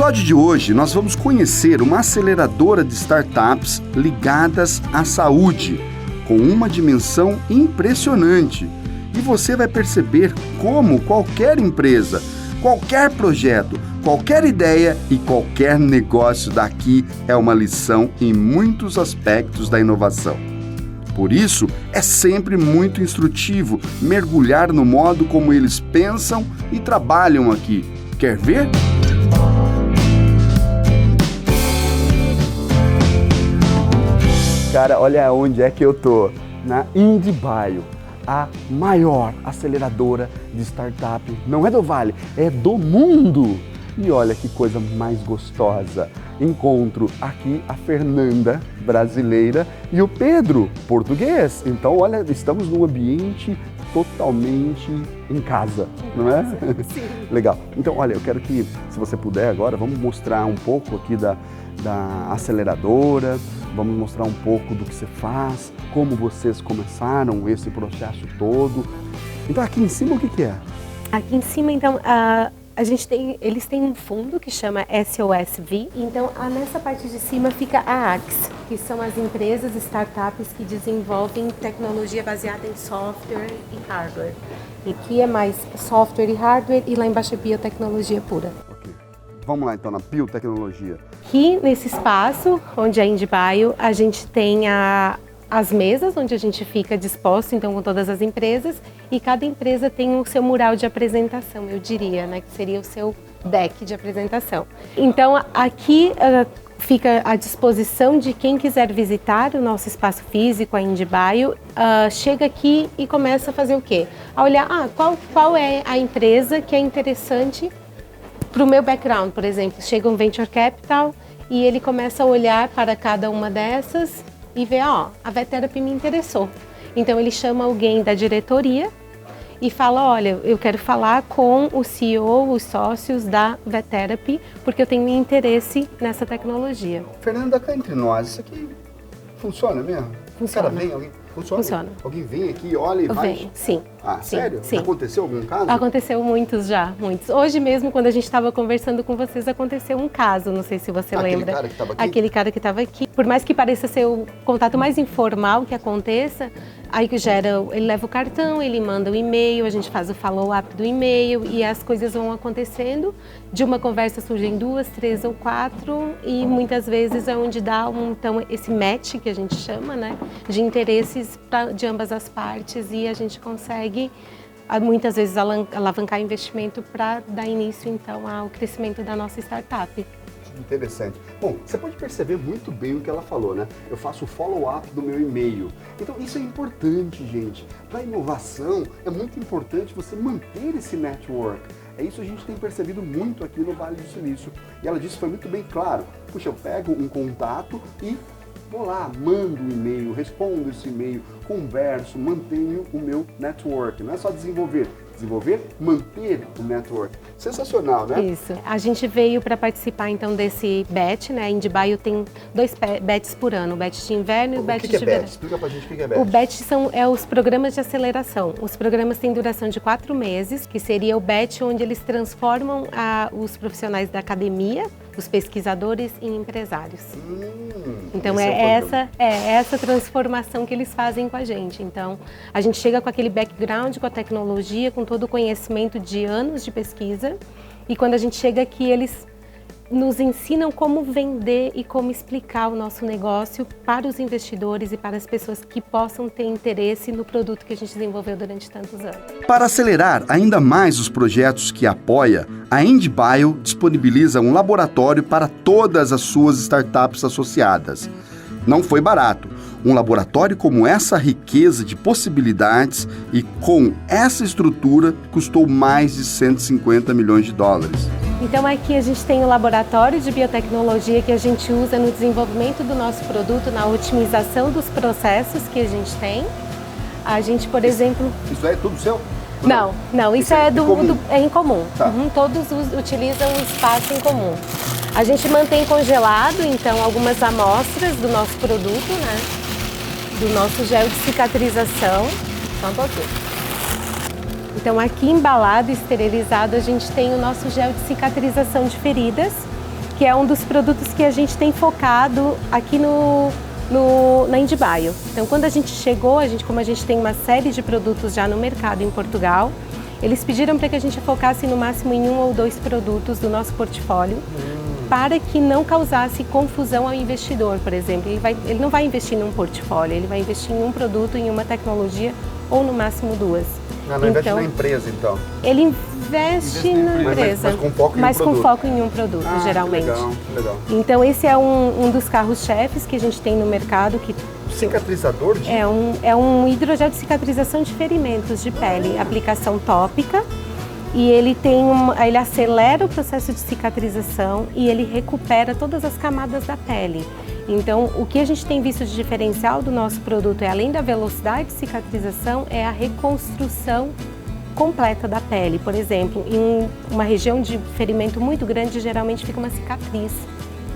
episódio de hoje, nós vamos conhecer uma aceleradora de startups ligadas à saúde, com uma dimensão impressionante. E você vai perceber como qualquer empresa, qualquer projeto, qualquer ideia e qualquer negócio daqui é uma lição em muitos aspectos da inovação. Por isso, é sempre muito instrutivo mergulhar no modo como eles pensam e trabalham aqui. Quer ver? Cara, olha onde é que eu tô. Na Indie-Bio, a maior aceleradora de startup. Não é do Vale, é do mundo. E olha que coisa mais gostosa. Encontro aqui a Fernanda, brasileira, e o Pedro, português. Então, olha, estamos num ambiente totalmente em casa, não é? Sim. Legal. Então, olha, eu quero que, se você puder agora, vamos mostrar um pouco aqui da aceleradora, vamos mostrar um pouco do que você faz, como vocês começaram esse processo todo. Então, aqui em cima, o que é? Aqui em cima, então, eles têm um fundo que chama SOSV. Então, nessa parte de cima fica a AX, que são as empresas, startups que desenvolvem tecnologia baseada em software e hardware. E aqui é mais software e hardware e lá embaixo é biotecnologia pura. Ok. Vamos lá então na biotecnologia. Aqui nesse espaço, onde é Indie-Bio, a gente tem as mesas onde a gente fica disposto, então, com todas as empresas, e cada empresa tem o seu mural de apresentação, eu diria, né, que seria o seu deck de apresentação. Então, aqui fica à disposição de quem quiser visitar o nosso espaço físico, a Indie-Bio, chega aqui e começa a fazer o quê? A olhar, qual é a empresa que é interessante para o meu background, por exemplo. Chega um Venture Capital e ele começa a olhar para cada uma dessas e vê, a Vetterapy me interessou. Então ele chama alguém da diretoria e fala, olha, eu quero falar com o CEO, os sócios da Vetterapy, porque eu tenho interesse nessa tecnologia. Fernanda, cá entre nós, isso aqui funciona mesmo? Funciona. O cara vem, alguém... Funciona. Alguém vem aqui, olha e vai? Vem, sim. Sim, Sério? sim. Aconteceu algum caso? Aconteceu muitos já, muitos. Hoje mesmo, quando a gente estava conversando com vocês, aconteceu um caso, não sei se você lembra. Aquele cara que estava aqui? Aquele cara que estava aqui. Por mais que pareça ser o contato mais informal que aconteça, aí ele leva o cartão, ele manda o e-mail, a gente faz o follow-up do e-mail e as coisas vão acontecendo. De uma conversa surgem 2, 3 ou 4 e muitas vezes é onde dá então, esse match que a gente chama, né, de interesses de ambas as partes e a gente consegue muitas vezes alavancar investimento para dar início então ao crescimento da nossa startup. Interessante. Bom, você pode perceber muito bem o que ela falou, né? Eu faço o follow-up do meu e-mail. Então isso é importante, gente. Para a inovação é muito importante você manter esse network. É isso que a gente tem percebido muito aqui no Vale do Silício. E ela disse, foi muito bem claro. Puxa, eu pego um contato e vou lá, mando um e-mail, respondo esse e-mail, converso, mantenho o meu network. Não é só desenvolver, manter o network. Sensacional, né? Isso. A gente veio para participar então desse batch, né? A Indie-Bio tem 2 batches por ano, o batch de inverno e o batch de verão. Batch? Explica pra gente o que é batch. O batch são os programas de aceleração. Os programas têm duração de 4 meses, que seria o batch onde eles transformam os profissionais da academia, os pesquisadores, em empresários. Então é essa transformação que eles fazem com a gente. Então a gente chega com aquele background, com a tecnologia, com todo o conhecimento de anos de pesquisa e quando a gente chega aqui eles nos ensinam como vender e como explicar o nosso negócio para os investidores e para as pessoas que possam ter interesse no produto que a gente desenvolveu durante tantos anos. Para acelerar ainda mais os projetos que apoia, a Indie-Bio disponibiliza um laboratório para todas as suas startups associadas. Não foi barato. Um laboratório como essa riqueza de possibilidades e com essa estrutura custou mais de 150 milhões de dólares. Então aqui a gente tem o laboratório de biotecnologia que a gente usa no desenvolvimento do nosso produto, na otimização dos processos que a gente tem. A gente, por exemplo... Isso é tudo seu? Não, isso é em comum. Tá. Todos utilizam um espaço em comum. A gente mantém congelado, então, algumas amostras do nosso produto, né? Do nosso gel de cicatrização. Só um pouquinho. Então, aqui embalado e esterilizado, a gente tem o nosso gel de cicatrização de feridas. que é um dos produtos que a gente tem focado aqui na Indibio. Então, quando a gente chegou, como a gente tem uma série de produtos já no mercado em Portugal, eles pediram para que a gente focasse no máximo em 1 ou 2 produtos do nosso portfólio, para que não causasse confusão ao investidor, por exemplo. Ele não vai investir num portfólio, ele vai investir em um produto, em uma tecnologia, ou no máximo 2. Não investe na empresa, então? Ele investe na empresa, mas com foco em um produto, geralmente. Legal. Então esse é um dos carros-chefes que a gente tem no mercado. Cicatrizador? É um hidrogel de cicatrização de ferimentos de pele, aplicação tópica. E ele acelera o processo de cicatrização e ele recupera todas as camadas da pele. Então, o que a gente tem visto de diferencial do nosso produto, além da velocidade de cicatrização, é a reconstrução completa da pele. Por exemplo, em uma região de ferimento muito grande, geralmente fica uma cicatriz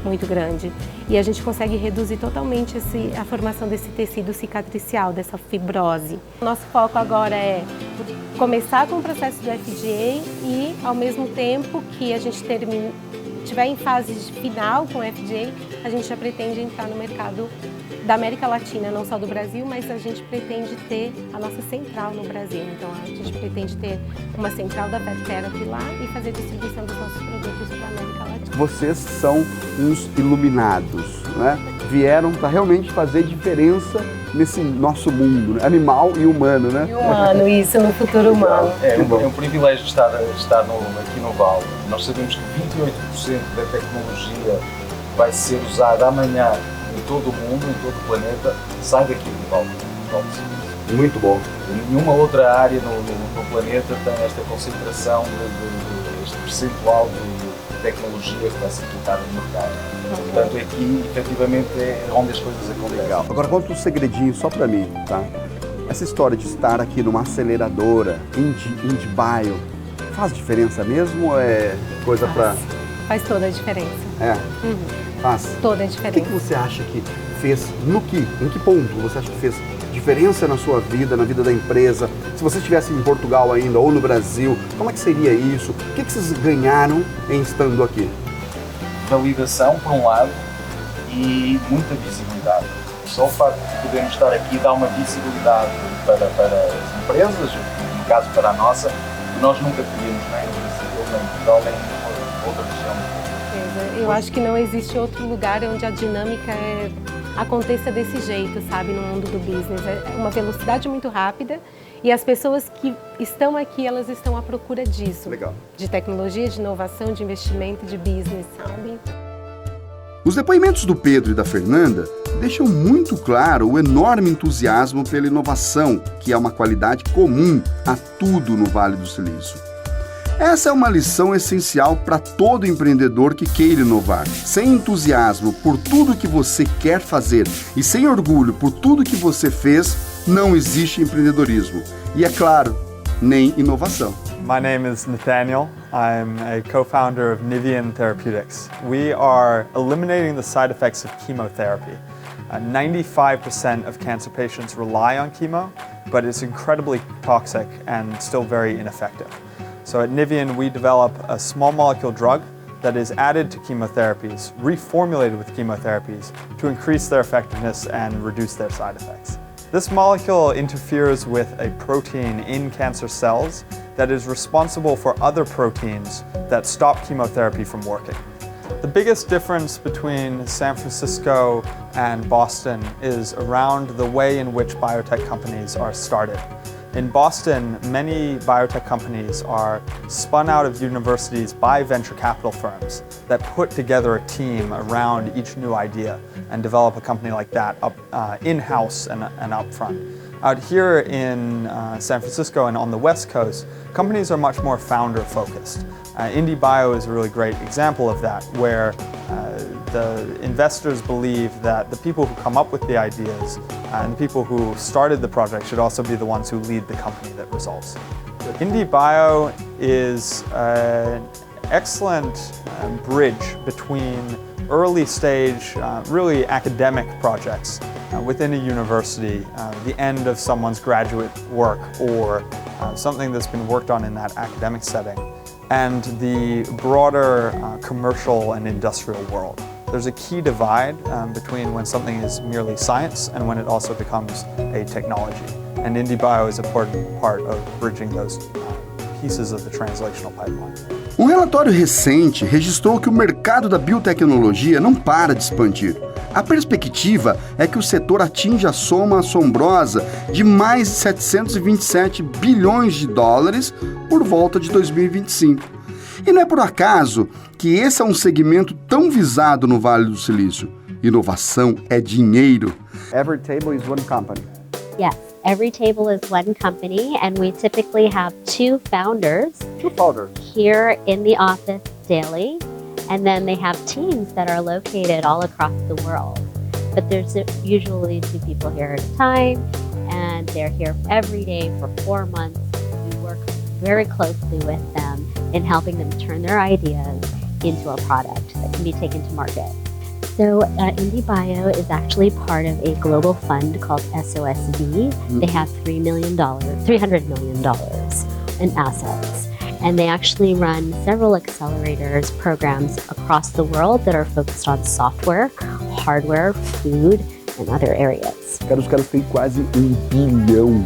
muito grande. E a gente consegue reduzir totalmente a formação desse tecido cicatricial, dessa fibrose. Nosso foco agora é começar com o processo do FDA e, ao mesmo tempo que a gente estiver em fase final com o FDA, a gente já pretende entrar no mercado da América Latina, não só do Brasil, mas a gente pretende ter a nossa central no Brasil. Então, a gente pretende ter uma central da Pet Therapy lá e fazer distribuição dos nossos produtos para a América Latina. Vocês são uns iluminados, né? Vieram para realmente fazer diferença nesse nosso mundo, né? Animal e humano, né? E humano, isso, no futuro humano. É um privilégio estar aqui no Vale. Nós sabemos que 28% da tecnologia vai ser usada amanhã em todo o mundo, em todo o planeta, sai daqui do Vale. Muito bom. Nenhuma outra área no planeta tem esta concentração este percentual de tecnologia que vai ser colocada no mercado. Portanto, aqui, efetivamente, é onde as coisas acontecem. Legal. Agora, conta um segredinho só para mim, tá? Essa história de estar aqui numa aceleradora, Indibio, faz diferença mesmo ou é coisa para... Faz toda a diferença. Faz? Toda a diferença. O que você acha que fez, em que ponto você acha que fez diferença na sua vida, na vida da empresa? Se você estivesse em Portugal ainda ou no Brasil, como é que seria isso? O que vocês ganharam em estando aqui? Validação, por um lado, e muita visibilidade. Só o facto de podermos estar aqui dá uma visibilidade para as empresas, no caso para a nossa, que nós nunca teríamos nem no Brasil, nem em Portugal, nem em outra região. Eu acho que não existe outro lugar onde a dinâmica aconteça desse jeito, sabe, no mundo do business. É uma velocidade muito rápida e as pessoas que estão aqui, elas estão à procura disso. Legal. De tecnologia, de inovação, de investimento, de business, sabe? Os depoimentos do Pedro e da Fernanda deixam muito claro o enorme entusiasmo pela inovação, que é uma qualidade comum a tudo no Vale do Silício. Essa é uma lição essencial para todo empreendedor que queira inovar. Sem entusiasmo por tudo que você quer fazer e sem orgulho por tudo que você fez, não existe empreendedorismo. E é claro, nem inovação. My name is Nathaniel. I'm a co-founder of Nivian Therapeutics. We are eliminating the side effects of chemotherapy. 95% of cancer patients rely on chemo, but it's incredibly toxic and still very ineffective. So at Nivian, we develop a small molecule drug that is added to chemotherapies, reformulated with chemotherapies, to increase their effectiveness and reduce their side effects. This molecule interferes with a protein in cancer cells that is responsible for other proteins that stop chemotherapy from working. The biggest difference between San Francisco and Boston is around the way in which biotech companies are started. In Boston, many biotech companies are spun out of universities by venture capital firms that put together a team around each new idea and develop a company like that in-house and up front. Out here in San Francisco and on the West Coast, companies are much more founder-focused. IndieBio is a really great example of that, where the investors believe that the people who come up with the ideas and the people who started the project should also be the ones who lead the company that results. IndieBio is an excellent bridge between early stage, really academic projects within a university, the end of someone's graduate work, or something that's been worked on in that academic setting, and the broader commercial and industrial world. There's a key divide between when something is merely science and when it also becomes a technology. And IndieBio is an important part of bridging those pieces of the translational pipeline. Um relatório recente registrou que o mercado da biotecnologia não para de expandir. A perspectiva é que o setor atinja a soma assombrosa de mais de 727 bilhões de dólares por volta de 2025. E não é por acaso que esse é um segmento tão visado no Vale do Silício. Inovação é dinheiro. Every table is one company. Yes, every table is one company, and we typically have two founders here in the office daily, and then they have teams that are located all across the world. But there's usually two people here at a time, and they're here every day for 4 months. We work very closely with them in helping them turn their ideas into a product that can be taken to market. So IndieBio is actually part of a global fund called SOSV. They have $300 million in assets. And they actually run several accelerators programs across the world that are focused on software, hardware, food, and other areas. Os caras têm quase $1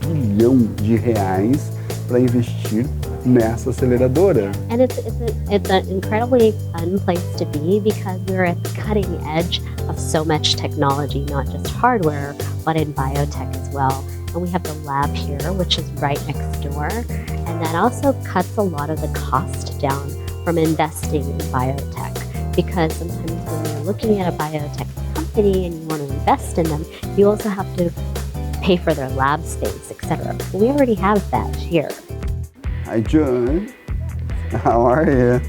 bilhão de reais para investir nessa aceleradora. And it's an incredibly fun place to be because we're at the cutting edge of so much technology, not just hardware, but in biotech as well. And we have the lab here, which is right next door. And that also cuts a lot of the cost down from investing in biotech. Because sometimes when you're looking at a biotech company and you want to invest in them, you also have to pay for their lab space, etc. We already have that here. Hi, John. How are you?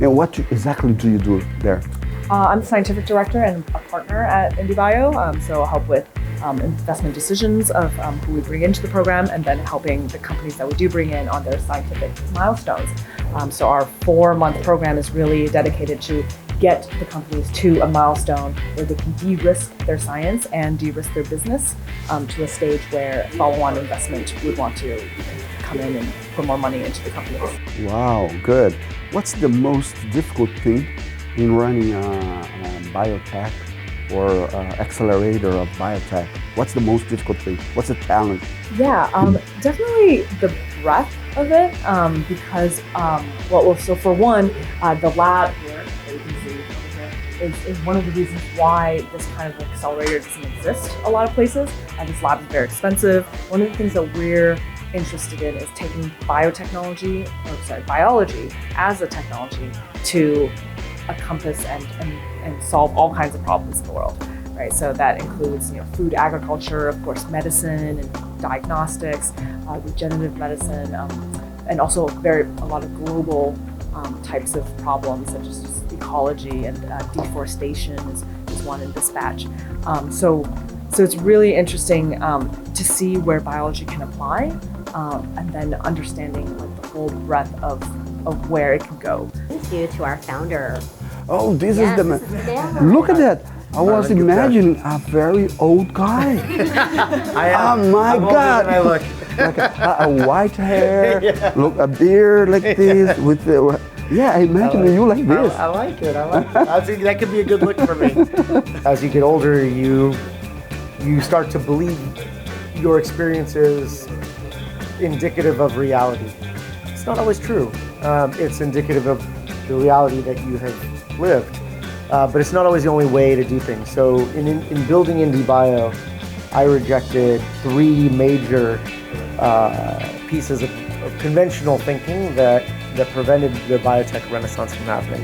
And what exactly do you do there? I'm the scientific director and a partner at IndieBio, so I'll help with investment decisions of who we bring into the program and then helping the companies that we do bring in on their scientific milestones. So our 4-month program is really dedicated to get the companies to a milestone where they can de-risk their science and de-risk their business to a stage where follow-on investment would want to come in and put more money into the companies. Wow, good. What's the most difficult thing in running a biotech or accelerator of biotech? What's the most difficult thing? What's the challenge? Yeah, definitely the breadth of it because, so for one, the lab here, that you can see over here, is one of the reasons why this kind of accelerator doesn't exist a lot of places. This lab is very expensive. One of the things that we're interested in is taking biology as a technology to encompass and solve all kinds of problems in the world, right? So that includes food agriculture, of course, medicine and diagnostics, regenerative medicine, and also a lot of global types of problems such as just ecology and deforestation is one in dispatch. So it's really interesting to see where biology can apply and then understanding the whole breadth of where it can go. Thank you to our founder. Oh, this is the look at that. I was imagining a very old guy. Oh my God! I look like a white hair, look a beard like this with the. Yeah, I imagine you like this. I like it. I think that could be a good look for me. As you get older, you start to believe your experience is indicative of reality. It's not always true. It's indicative of the reality that you have lived. But it's not always the only way to do things. So in building IndieBio, I rejected 3 major pieces of conventional thinking that prevented the biotech renaissance from happening.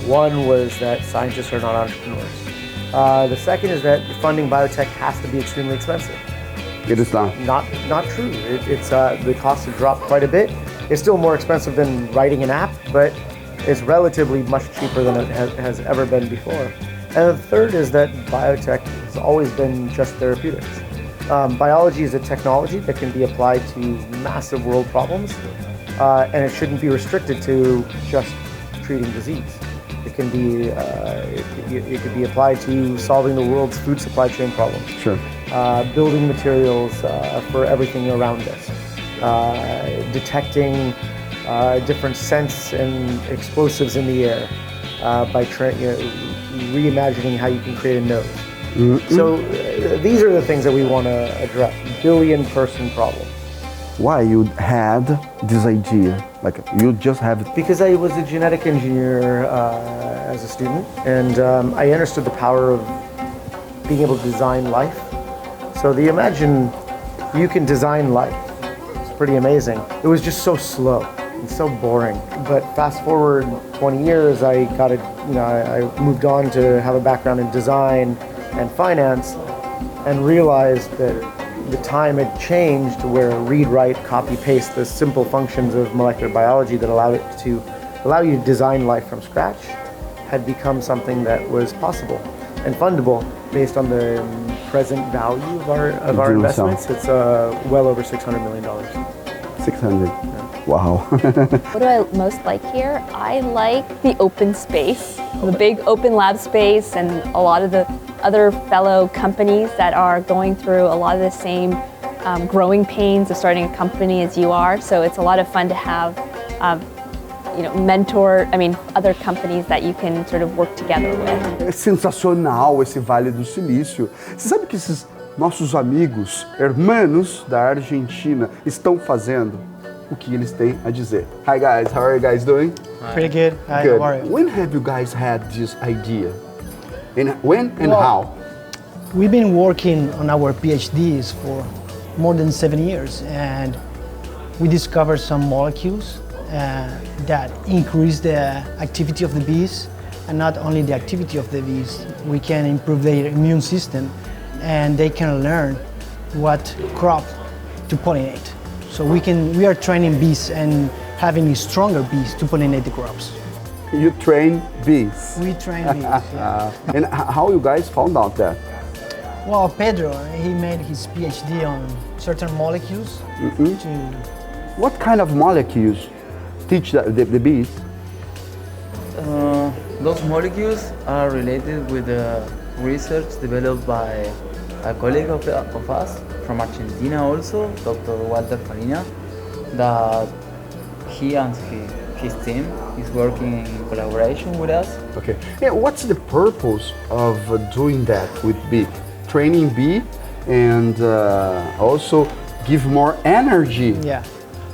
One was that scientists are not entrepreneurs. The second is that funding biotech has to be extremely expensive. It is not. Not true. It's the costs have dropped quite a bit. It's still more expensive than writing an app, but it's relatively much cheaper than it has ever been before. And the third is that biotech has always been just therapeutics. Biology is a technology that can be applied to massive world problems, and it shouldn't be restricted to just treating disease. It can be it could be applied to solving the world's food supply chain problems. Sure. Building materials for everything around us. Detecting different scents and explosives in the air by reimagining how you can create a nose. So these are the things that we want to address, billion-person problem. Why you had this idea? Like you just have it? Because I was a genetic engineer as a student, and I understood the power of being able to design life. So imagine you can design life. It's pretty amazing. It was just so slow and so boring. But fast forward 20 years, I moved on to have a background in design and finance, and realized that the time had changed to where read, write, copy, paste, the simple functions of molecular biology that allow you to design life from scratch had become something that was possible and fundable based on the present value of our investments. It's well over $600 million. 600. Yeah. Wow. What do I most like here? I like the open space, the big open lab space, and a lot of the other fellow companies that are going through a lot of the same growing pains of starting a company as you are. So it's a lot of fun to have other companies that you can sort of work together with. É sensacional esse Vale do Silício. Você sabe o que esses nossos amigos, hermanos da Argentina estão fazendo? O que eles têm a dizer. Hi guys, how are you guys doing? Pretty good. Hi, Good. how are you? When have you guys had this idea? And when and how? We've been working on our PhDs for more than 7 years, and we discovered some molecules that increase the activity of the bees, and not only the activity of the bees, we can improve their immune system, and they can learn what crop to pollinate. So we are training bees and having stronger bees to pollinate the crops. You train bees. We train bees. Yeah. And how you guys found out that? Well, Pedro, he made his PhD on certain molecules. What kind of molecules teach the bees? Those molecules are related with the research developed by a colleague of us from Argentina also, Dr. Walter Farina, that he and his team is working in collaboration with us. Okay. Yeah, what's the purpose of doing that with bee? Training bee and also give more energy. Yeah.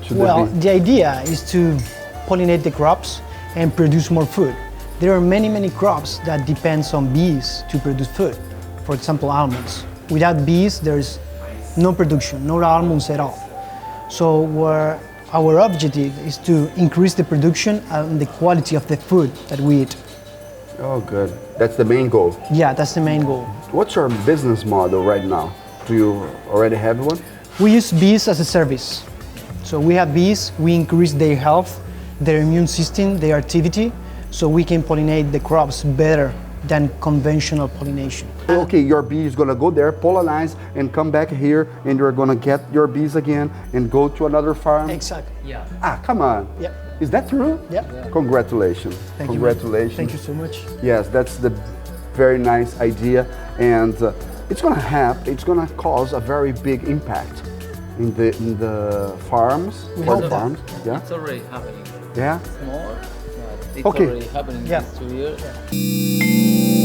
To Well, the bee. the idea is to pollinate the crops and produce more food. There are many crops that depends on bees to produce food. For example, almonds. Without bees, there's no production, no almonds at all. So our objective is to increase the production and the quality of the food that we eat. Oh, good. That's the main goal. Yeah, that's the main goal. What's your business model right now? Do you already have one? We use bees as a service. So we have bees, we increase their health, their immune system, their activity, so we can pollinate the crops better than conventional pollination. Okay, your bee is gonna go there, pollinize, and come back here, and you're gonna get your bees again and go to another farm? Exactly. Yeah. Ah, come on. Yep. Is that true? Yep. Congratulations. Thank you. Congratulations. Thank you so much. Yes, that's the very nice idea, and it's gonna cause a very big impact in the farms. We for hope that. farms. Yeah. It's already happening. Yeah. It's more, but it's Okay. already happening Yeah. these 2 years.